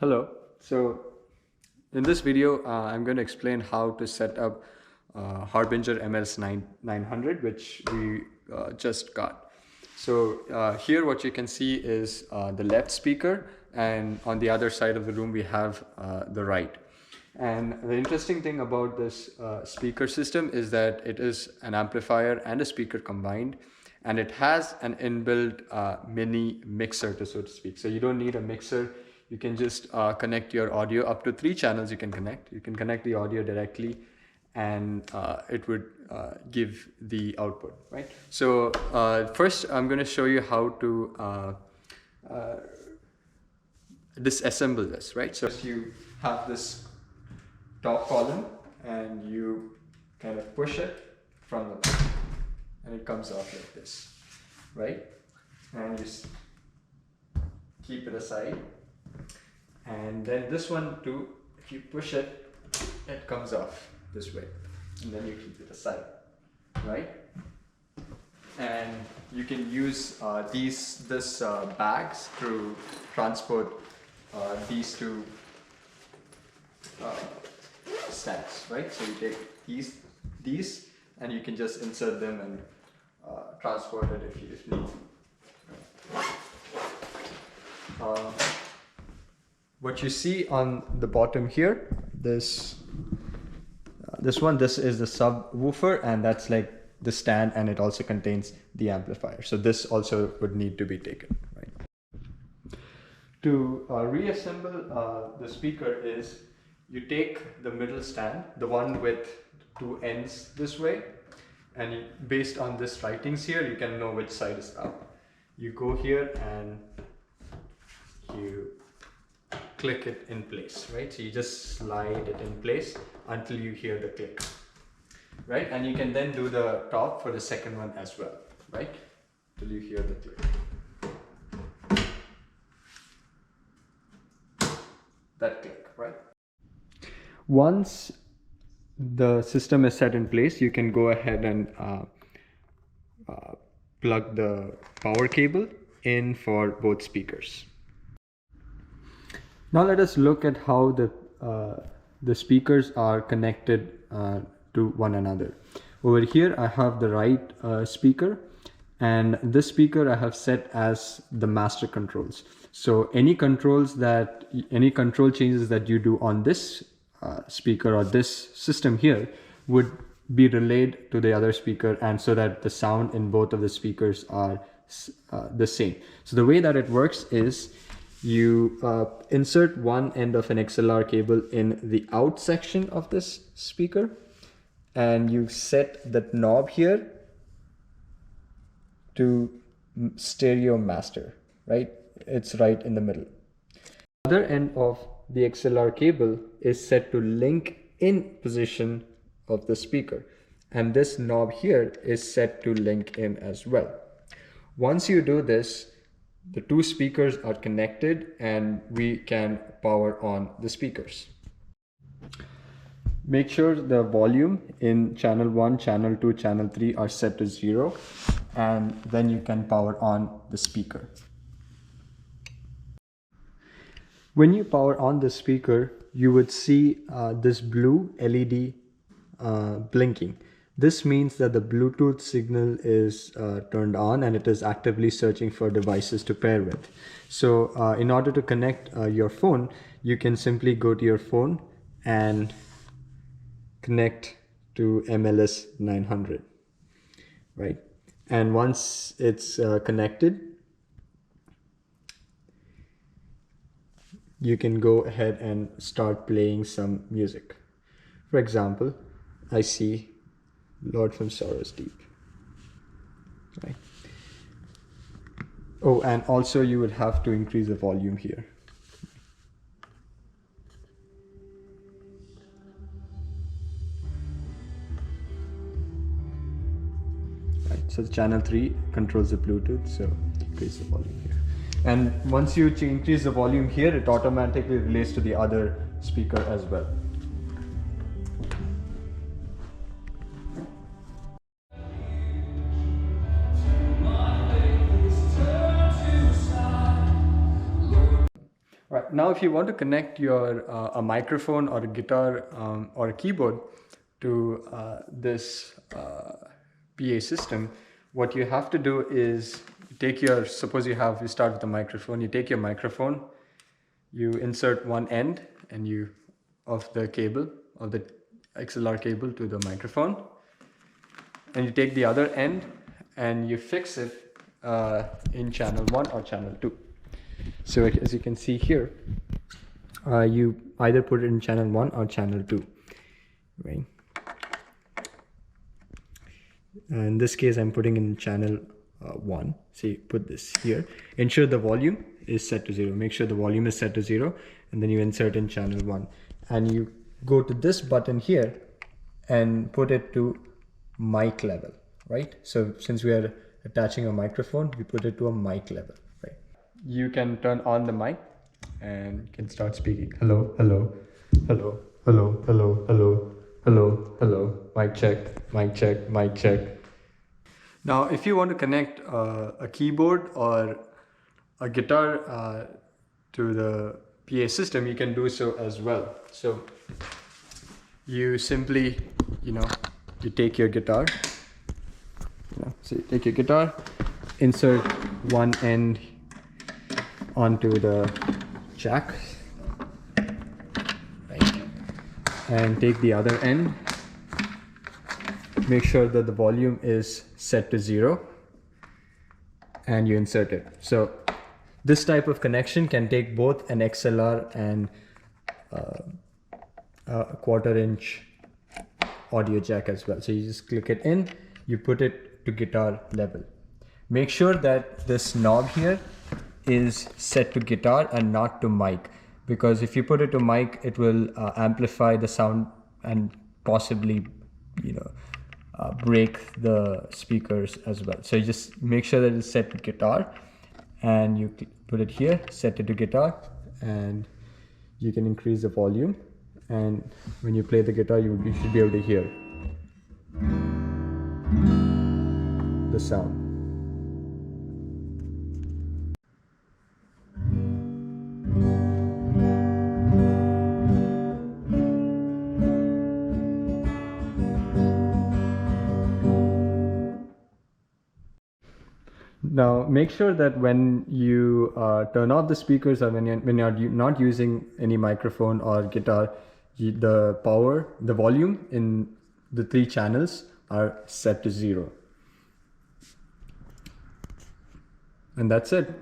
Hello. So in this video, I'm going to explain how to set up Harbinger MLS900, which we just got. So here what you can see is the left speaker, and on the other side of the room we have the right. And the interesting thing about this speaker system is that it is an amplifier and a speaker combined, and it has an inbuilt mini mixer, so to speak. So you don't need a mixer. You can just connect your audio. Up to 3 channels you can connect. You can connect the audio directly, and it would give the output, right? So first I'm going to show you how to disassemble this, right? So you have this top column and you kind of push it from the back and it comes off like this, right? And you keep it aside. And then this one too, if you push it, it comes off this way, and then you keep it aside, right? And you can use this bags to transport these two stands, right? So you take these and you can just insert them and transport it if need. What you see on the bottom here, this is the subwoofer, and that's like the stand, and it also contains the amplifier. So this also would need to be taken, right? To reassemble the speaker is you take the middle stand, the one with 2 ends this way, and based on this writings here, you can know which side is up. You go here and you click it in place, right? So you just slide it in place until you hear the click, right? And you can then do the top for the second one as well, right? Till you hear the click. That click, right? Once the system is set in place, you can go ahead and plug the power cable in for both speakers. Now let us look at how the speakers are connected to one another. Over here I have the right speaker, and this speaker I have set as the master controls. So any control changes that you do on this speaker or this system here would be relayed to the other speaker, and so that the sound in both of the speakers are the same. So the way that it works is you insert one end of an XLR cable in the out section of this speaker, and you set that knob here to stereo master, right? It's right in the middle. The other end of the XLR cable is set to link in position of the speaker, and this knob here is set to link in as well. Once you do this, the 2 speakers are connected and we can power on the speakers. Make sure the volume in channel 1, channel 2, channel 3 are set to 0, and then you can power on the speaker. When you power on the speaker, you would see this blue LED blinking. This means that the Bluetooth signal is turned on and it is actively searching for devices to pair with. So in order to connect your phone, you can simply go to your phone and connect to MLS900, right? And once it's connected, you can go ahead and start playing some music. For example, I see Lord from Sorrow's Deep, right? Oh, and also you would have to increase the volume here. Right, so channel 3 controls the Bluetooth, so increase the volume here. And once you increase the volume here, it automatically relays to the other speaker as well. now if you want to connect your a microphone or a guitar or a keyboard to this PA system, what you have to do is take your, suppose you start with the microphone, you take your microphone, you insert one end and you of the cable, of the XLR cable to the microphone, and you take the other end and you fix it in channel 1 or channel 2. So as you can see here, you either put it in channel 1 or channel 2, right? In this case, I'm putting in channel 1. So you put this here. Ensure the volume is set to 0. Make sure the volume is set to 0, and then you insert in channel 1. And you go to this button here and put it to mic level, right? So since we are attaching a microphone, we put it to a mic level, right? You can turn on the mic and can start speaking. Hello, hello, hello, hello, hello, hello, hello, hello, mic check, mic check, mic check. Now, if you want to connect a keyboard or a guitar to the PA system, you can do so as well. So you simply, you take your guitar, so you take your guitar, insert one end onto the jack, right, and take the other end. Make sure that the volume is set to 0 and you insert it. So this type of connection can take both an XLR and a 1/4 inch audio jack as well. So you just click it in, you put it to guitar level. Make sure that this knob here is set to guitar and not to mic, because if you put it to mic, it will amplify the sound and possibly, break the speakers as well. So you just make sure that it's set to guitar, and you put it here, set it to guitar, and you can increase the volume. And when you play the guitar, you should be able to hear the sound. Now, make sure that when you turn off the speakers, or when you're not using any microphone or guitar, the volume in the 3 channels are set to 0. And that's it.